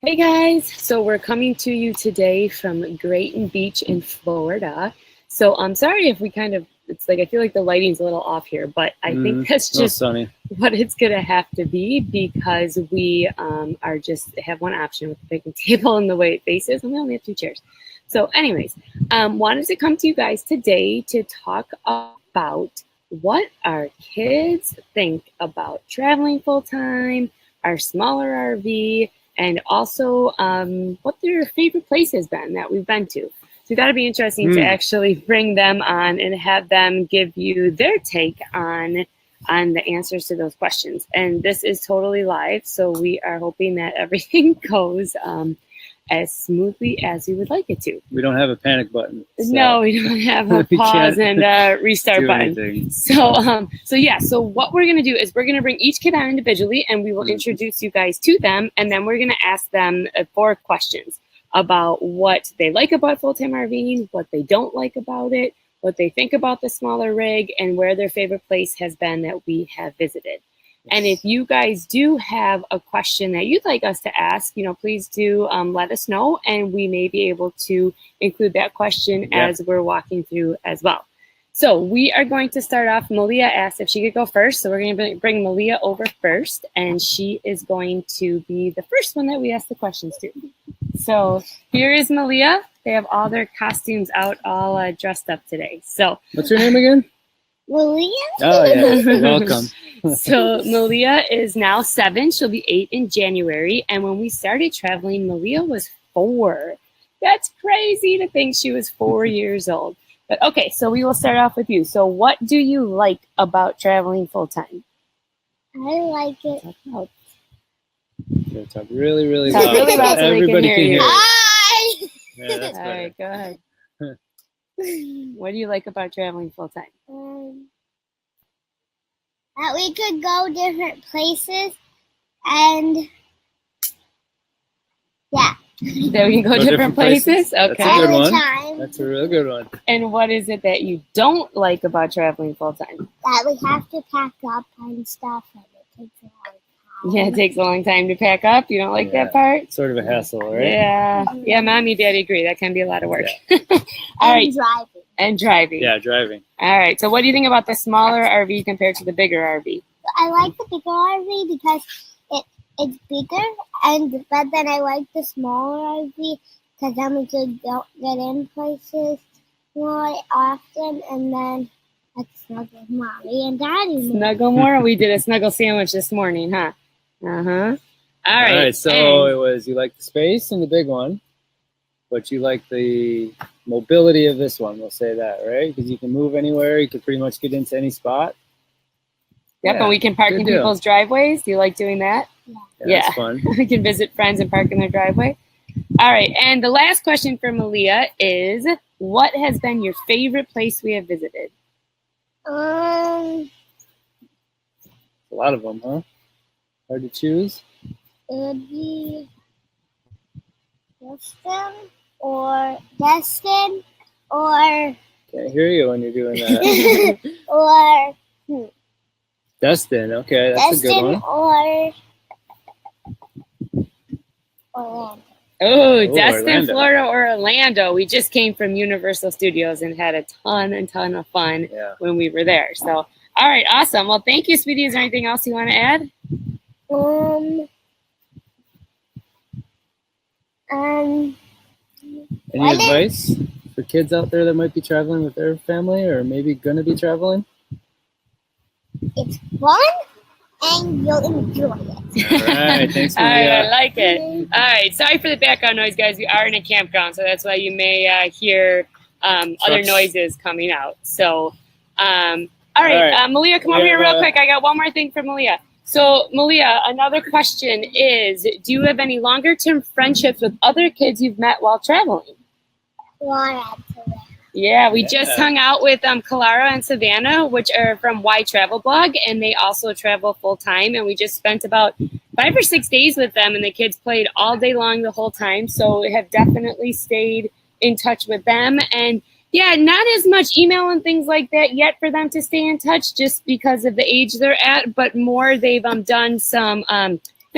Hey guys, so we're coming to you today from Grayton Beach in Florida. So I'm sorry if we it's like I feel like the lighting's a little off here, but I think that's just sunny. what it's gonna have to be because we are just have one option with the picnic table and the way it faces, and we only have 2 chairs. So anyways, wanted to come to you guys today to talk about what our kids think about traveling full time, our smaller RV, and also what their favorite place has been that we've been to. So that'd be interesting to actually bring them on and have them give you their take on the answers to those questions. And this is totally live, so we are hoping that everything goes as smoothly as we would like it to. We don't have a panic button. So no, we don't have a pause and restart button. So what we're going to do is we're going to bring each kid on individually, and we will introduce you guys to them, and then we're going to ask them 4 questions about what they like about full-time RVing, what they don't like about it, what they think about the smaller rig, and where their favorite place has been that we have visited. And if you guys do have a question that you'd like us to ask, please do let us know, and we may be able to include that question as we're walking through as well. So we are going to start off. Malia asked if she could go first, so we're going to bring Malia over first, and she is going to be the first one that we ask the questions to. So here is Malia. They have all their costumes out, all dressed up today. So what's your name again? Malia? Oh, yeah. Welcome. So Malia is now 7. She'll be 8 in January. And when we started traveling, Malia was 4. That's crazy to think she was 4 years old. But okay, so we will start off with you. So what do you like about traveling full time? I like it. Talk really, really loud. Really loud so everybody can hear. Hi! Yeah, that's all better. right, go ahead. What do you like about traveling full time? That we could go different places, and that we can go different places? Okay. That's a good one. Time. That's a real good one. And what is it that you don't like about traveling full time? That we have to pack up and stuff, and it takes a long time. Yeah, it takes a long time to pack up. You don't like that part? It's sort of a hassle, right? Yeah. Yeah, Mommy, Daddy agree. That can be a lot of work. Yeah. All right. Driving. And driving. Yeah, driving. All right. So what do you think about the smaller RV compared to the bigger RV? I like the bigger RV because it's bigger, but then I like the smaller RV because then we could get in places more often, and then let's snuggle Mommy and Daddy. Snuggle more? We did a snuggle sandwich this morning, huh? Uh-huh. All right. So it was, you like the space in the big one, but you like the mobility of this one. We'll say that, right? Because you can move anywhere. You can pretty much get into any spot. Yep, and we can park in people's driveways. Do you like doing that? Yeah. That's fun. We can visit friends and park in their driveway. All right, and the last question for Malia is, what has been your favorite place we have visited? A lot of them, huh? Hard to choose. It would be Destin or Can't hear you when you're doing that. or Destin, okay, that's a good one. Or Orlando. Oh, Destin, Orlando. Florida, or Orlando. We just came from Universal Studios and had a ton of fun when we were there. So, all right, awesome. Well, thank you, sweetie. Is there anything else you want to add? Any advice for kids out there that might be traveling with their family or maybe going to be traveling? It's fun and you'll enjoy it. All right, thanks, All right, Malia. I like it. All right, sorry for the background noise, guys. We are in a campground, so that's why you may hear other noises coming out. So, all right, Malia, come over here real quick. I got one more thing for Malia. So, Malia, another question is, do you have any longer-term friendships with other kids you've met while traveling? Yeah, we just hung out with Kalara and Savannah, which are from Y Travel Blog, and they also travel full-time, and we just spent about 5 or 6 days with them, and the kids played all day long the whole time, so we have definitely stayed in touch with them. And yeah, not as much email and things like that yet for them to stay in touch just because of the age they're at, but more they've done some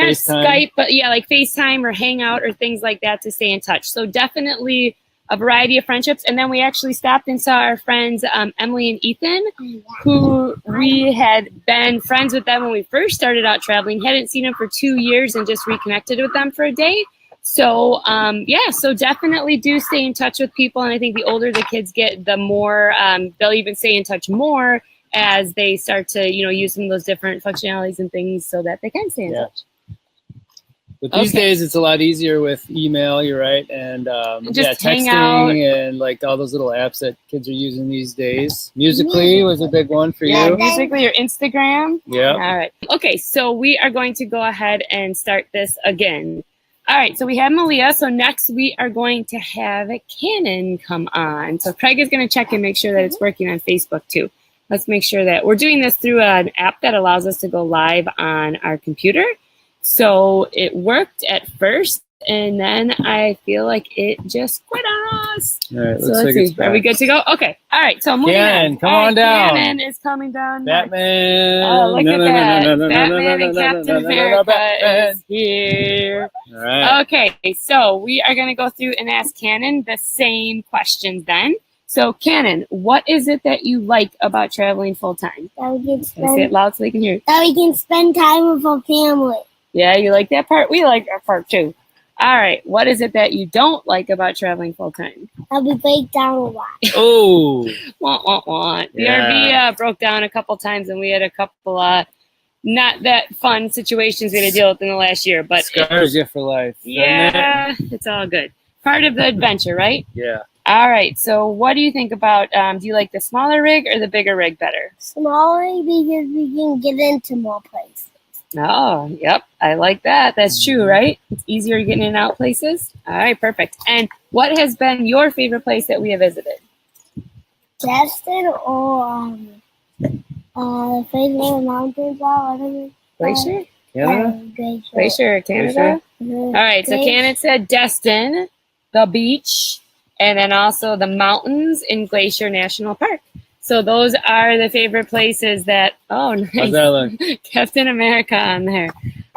not FaceTime? Skype, but yeah, like FaceTime or Hangout or things like that to stay in touch. So definitely a variety of friendships. And then we actually stopped and saw our friends, Emily and Ethan, who we had been friends with them when we first started out traveling, hadn't seen them for 2 years and just reconnected with them for a day. So, yeah, so definitely do stay in touch with people. And I think the older the kids get, the more they'll even stay in touch more as they start to, use some of those different functionalities and things so that they can stay in touch. But these days, it's a lot easier with email, you're right, and just texting Hangout. and like all those little apps that kids are using these days. Musical.ly was a big one for Yeah, you. Musical.ly or Instagram. Yeah. All right. Okay, so we are going to go ahead and start this again. All right, so we have Malia. So next we are going to have Cannon come on. So Craig is going to check and make sure that it's working on Facebook too. Let's make sure that we're doing this through an app that allows us to go live on our computer. So it worked at first, and then I feel like it just quit on us. All right, So looks let's like see. it's back. Are we good to go? Okay. All right. So moving Cannon, on. come All on down. Cannon is coming down. Batman. Oh, look No, at that. no, no, no, Batman no, and no, no, Captain no, no, no, America Batman. is here. All right. Okay. So we are going to go through and ask Cannon the same questions then. So Cannon, what is it that you like about traveling full time? That we can Can I say it spend, loud so they can hear it? that we can spend time with our family. Yeah, you like that part? We like that part too. All right. What is it that you don't like about traveling full time? That we break down a lot. Oh. Wah, wah, wah. The Yeah. RV broke down a couple times, and we had a couple not that fun situations we had to deal with in the last year. But Scars you for life. doesn't it? yeah, it's all good. Part of the adventure, right? Yeah. All right. So what do you think about, do you like the smaller rig or the bigger rig better? Smaller because we can get into more places. Oh, yep. I like that. That's true, right? It's easier getting in and out places. All right, perfect. And what has been your favorite place that we have visited? Destin or favorite mountains are whatever. Glacier? Canada? Glacier. Glacier, Canada? All right, so Cannon said Destin, the beach, and then also the mountains in Glacier National Park. So those are the favorite places that, oh, nice. How's that look? Captain America on there.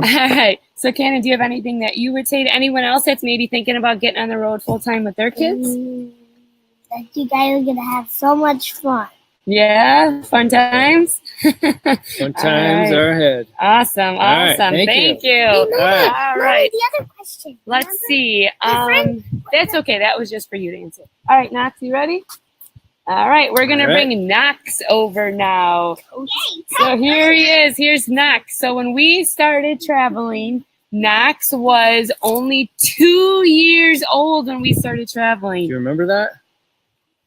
All right. So, Cannon, do you have anything that you would say to anyone else that's maybe thinking about getting on the road full time with their kids? That you guys are going to have so much fun. Yeah, fun times. Fun times are ahead. Awesome, right, awesome. thank you. Hey, All Mama, right. the other question. Let's Remember? see. My friend- That's okay. That was just for you to answer. All right, Knox, you ready? All right, we're going to All right. bring Knox over now. So here he is. Here's Knox. So when we started traveling, Knox was only 2 years old when we started Do traveling. you remember that?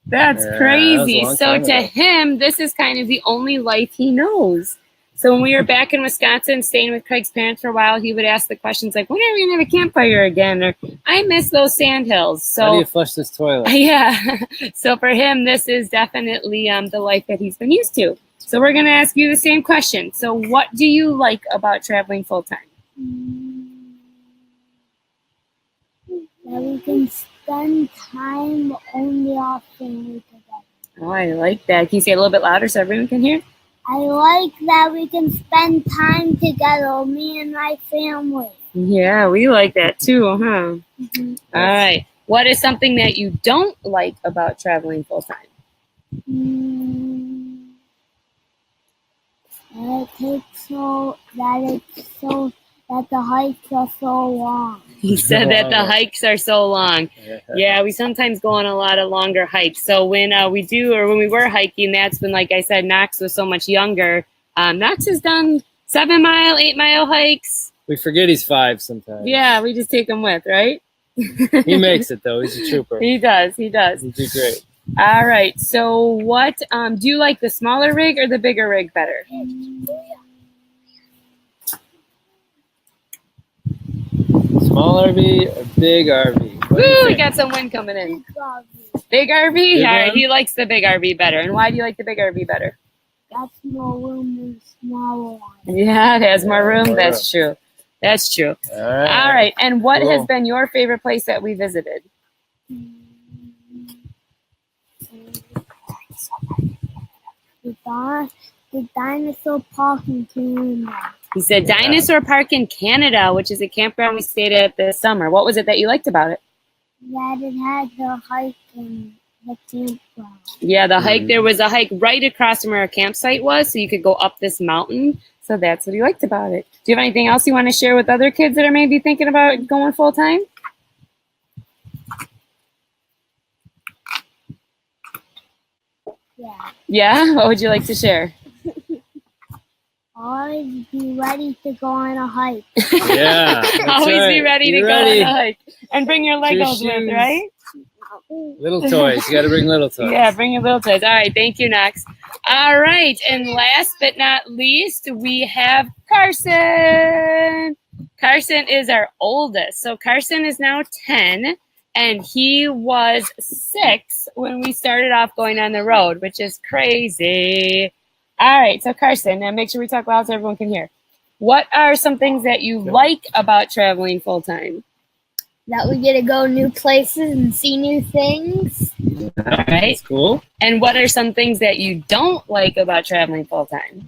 That's Yeah, crazy. that was a So long to time ago. him, this is kind of the only life he knows. So when we were back in Wisconsin, staying with Craig's parents for a while, he would ask the questions like, when are we going to have a campfire again? Or, I miss those sandhills. How do So you flush this toilet? yeah. So for him, this is definitely the life that he's been used to. So we're going to ask you the same question. So what do you like about traveling full time? That we can spend time only our family together. Oh, I like that. Can you say it a little bit louder so everyone can hear? I like that we can spend time together, me and my family. Yeah, we like that too, huh? Mm-hmm. All right. What is something that you don't like about traveling full time? That the hikes are so long. He said that the hikes are so long. Yeah, we sometimes go on a lot of longer hikes. So when when we were hiking, that's when, like I said, Knox was so much younger. Knox has done 7-mile, 8-mile hikes. We forget he's 5 sometimes. Yeah, we just take him with, right? He makes it, though. He's a trooper. He does. He does. He'd do great. All right. So what do you like, the smaller rig or the bigger rig better? Small RV or big RV? What do you Woo, we think? got some wind coming in. Big RV. Big RV? Big All right, one? he likes the big RV better. And why do you like the big RV better? That's more room than smaller one. Yeah, it has more room. more That's true. That's true. All right. All right. And what Cool. has been your favorite place that we visited? The dinosaur park in Canada. He said Dinosaur Park in Canada, which is a campground we stayed at this summer. What was it that you liked about it? That it had the hike and the campground. Yeah, the hike. There was a hike right across from where our campsite was, so you could go up this mountain. So that's what he liked about it. Do you have anything else you want to share with other kids that are maybe thinking about going full time? Yeah. Yeah? What would you like to share? Always be ready to go on a hike. Yeah. Always be ready to go on a hike. And bring your Legos with, right? Little toys. You got to bring little toys. Yeah, bring your little toys. All right, thank you, Knox. All right, and last but not least, we have Carson. Carson is our oldest. So Carson is now 10, and he was 6 when we started off going on the road, which is crazy. All right, so Carson, now make sure we talk loud so everyone can hear. What are some things that you like about traveling full-time? That we get to go new places and see new things. All right. That's cool. And what are some things that you don't like about traveling full-time?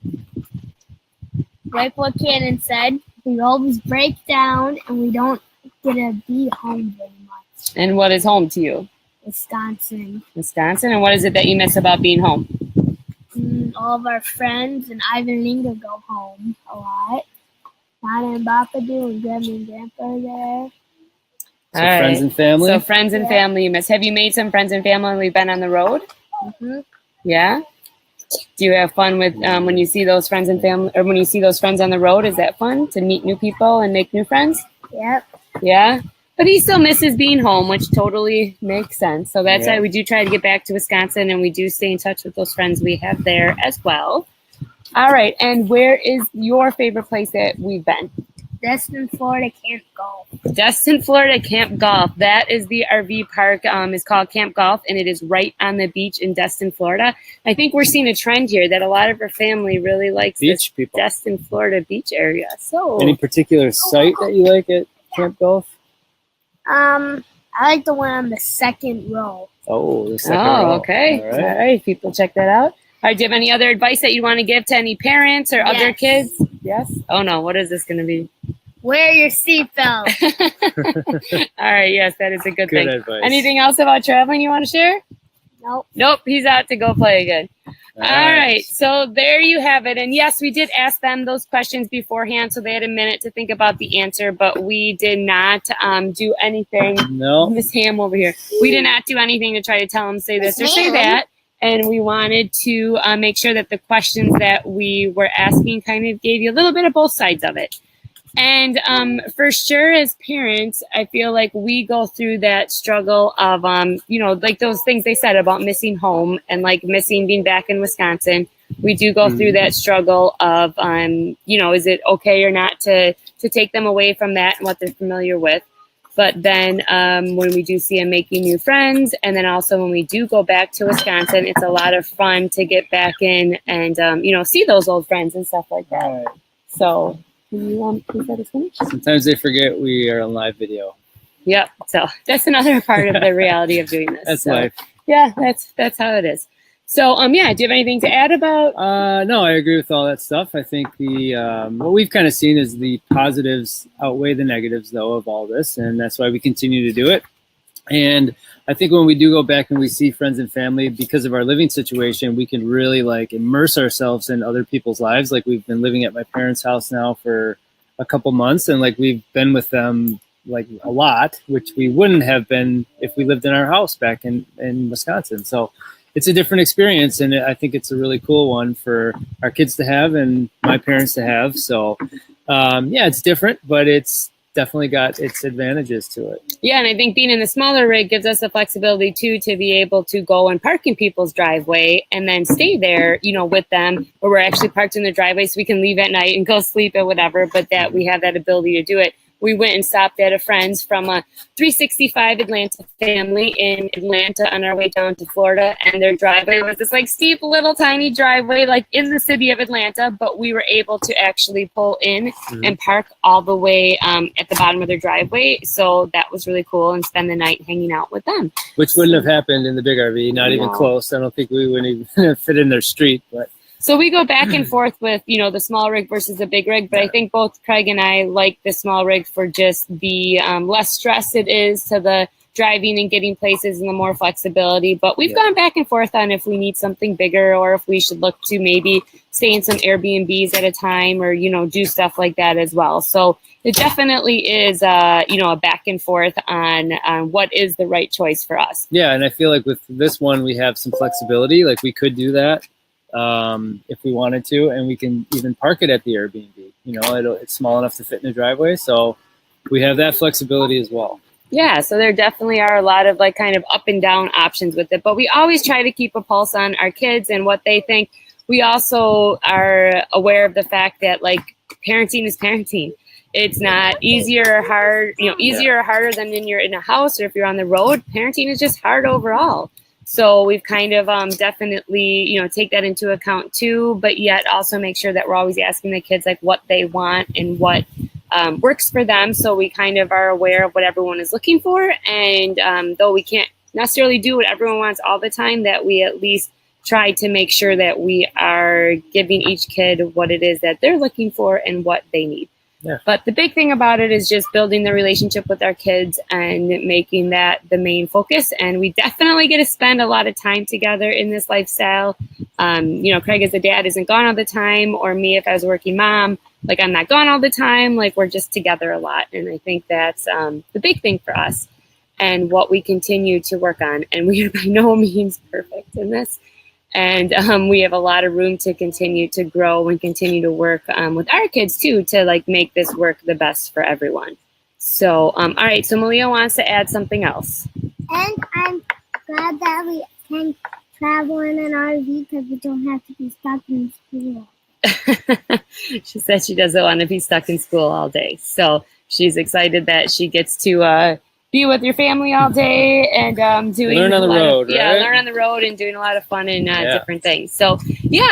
Like what Cannon said, we always break down and we don't get to be home very much. And what is home to you? Wisconsin. Wisconsin. And what is it that you miss about being home? All of our friends and Ivan Linga go home a lot. Nana and Papa do, and Grandma and Grandpa are there. So friends and family. So friends and family you miss. Have you made some friends and family when we've been on the road? Mm-hmm. Yeah. Do you have fun with when you see those friends and family, or when you see those friends on the road? Is that fun to meet new people and make new friends? Yep. Yeah. But he still misses being home, which totally makes sense. So that's why we do try to get back to Wisconsin, and we do stay in touch with those friends we have there as well. All right. And where is your favorite place that we've been? Destin, Florida Camp Golf. Destin, Florida Camp Golf. That is the RV park. Is called Camp Golf, and it is right on the beach in Destin, Florida. I think we're seeing a trend here that a lot of our family really likes Beach this people. Destin, Florida beach area. So, any particular site that you like at Camp Golf? I like the one on the second row. Oh, the second row. Okay. All right. All right. People check that out. All right. Do you have any other advice that you want to give to any parents or other kids? Yes. Oh no. What is this going to be? Wear your seatbelt. All right. Yes, that is a good thing. Advice. Anything else about traveling you want to share? Nope. Nope. He's out to go play again. All right. So there you have it. And yes, we did ask them those questions beforehand, so they had a minute to think about the answer, but we did not do anything. No. Miss Ham over here. We did not do anything to try to tell them say this or say that. And we wanted to make sure that the questions that we were asking kind of gave you a little bit of both sides of it. And for sure, as parents, I feel like we go through that struggle of, like those things they said about missing home and like missing being back in Wisconsin. We do go through that struggle of, is it okay or not to take them away from that and what they're familiar with. But then when we do see them making new friends, and then also when we do go back to Wisconsin, it's a lot of fun to get back in and, see those old friends and stuff like that. Right. So... Can you please let us finish? Sometimes they forget we are on live video. Yep. So that's another part of the reality of doing this. That's life. Yeah, that's how it is. So do you have anything to add about? No, I agree with all that stuff. I think the what we've kind of seen is the positives outweigh the negatives, though, of all this, and that's why we continue to do it. And I think when we do go back and we see friends and family, because of our living situation, we can really like immerse ourselves in other people's lives. Like we've been living at my parents' house now for a couple months, and like we've been with them like a lot, which we wouldn't have been if we lived in our house back in Wisconsin. So it's a different experience, and I think it's a really cool one for our kids to have and my parents to have. So it's different, but it's definitely got its advantages to it. Yeah, and I think being in the smaller rig gives us the flexibility too to be able to go and park in people's driveway and then stay there, with them, or we're actually parked in the driveway so we can leave at night and go sleep or whatever, but that we have that ability to do it. We went and stopped at a friend's from a 365 Atlanta family in Atlanta on our way down to Florida, and their driveway was this like steep little tiny driveway like in the city of Atlanta, but we were able to actually pull in and park all the way at the bottom of their driveway. So that was really cool, and spend the night hanging out with them. Which wouldn't have happened in the big RV, not even close. I don't think we would even fit in their street, but So we go back and forth with, the small rig versus the big rig, but I think both Craig and I like the small rig for just the less stress it is to the driving and getting places and the more flexibility. But we've gone back and forth on if we need something bigger or if we should look to maybe stay in some Airbnbs at a time or, do stuff like that as well. So it definitely is, a back and forth on what is the right choice for us. Yeah, and I feel like with this one, we have some flexibility. Like we could do that if we wanted to, and we can even park it at the Airbnb. It's small enough to fit in the driveway, so we have that flexibility as well. Yeah, so there definitely are a lot of kind of up and down options with it, but we always try to keep a pulse on our kids and what they think. We also are aware of the fact that parenting is parenting. It's not easier or hard, easier or harder than when you're in a house or if you're on the road. Parenting is just hard overall. So we've kind of definitely, take that into account too, but yet also make sure that we're always asking the kids what they want and what works for them. So we kind of are aware of what everyone is looking for. And though we can't necessarily do what everyone wants all the time, that we at least try to make sure that we are giving each kid what it is that they're looking for and what they need. Yeah. But the big thing about it is just building the relationship with our kids and making that the main focus. And we definitely get to spend a lot of time together in this lifestyle. Craig as a dad isn't gone all the time, or me if I was a working mom, I'm not gone all the time. We're just together a lot. And I think that's the big thing for us and what we continue to work on. And we are by no means perfect in this. And we have a lot of room to continue to grow and continue to work with our kids too, to make this work the best for everyone. So, all right. So Malia wants to add something else. And I'm glad that we can travel in an RV because we don't have to be stuck in school. She said she doesn't want to be stuck in school all day. So she's excited that she gets to be with your family all day and learn on the road, right? Learn on the road and doing a lot of fun and different things. So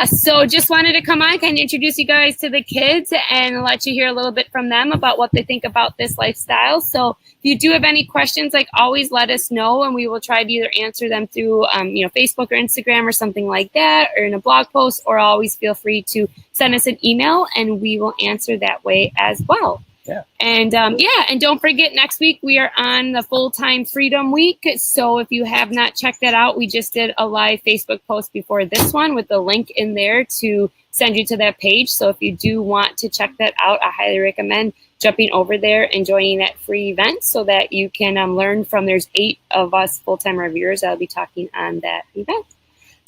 so just wanted to come on, kind of introduce you guys to the kids and let you hear a little bit from them about what they think about this lifestyle. So if you do have any questions, always let us know, and we will try to either answer them through Facebook or Instagram or something like that, or in a blog post, or always feel free to send us an email and we will answer that way as well. Yeah. And and don't forget, next week we are on the Full-Time Freedom Week. So if you have not checked that out, we just did a live Facebook post before this one with the link in there to send you to that page. So if you do want to check that out, I highly recommend jumping over there and joining that free event so that you can learn from, there's 8 of us full-time reviewers that'll be talking on that event.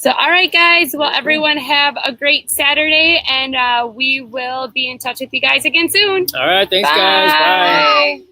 So, all right, guys. Well, everyone have a great Saturday, and we will be in touch with you guys again soon. All right. Thanks, Bye. guys. Bye.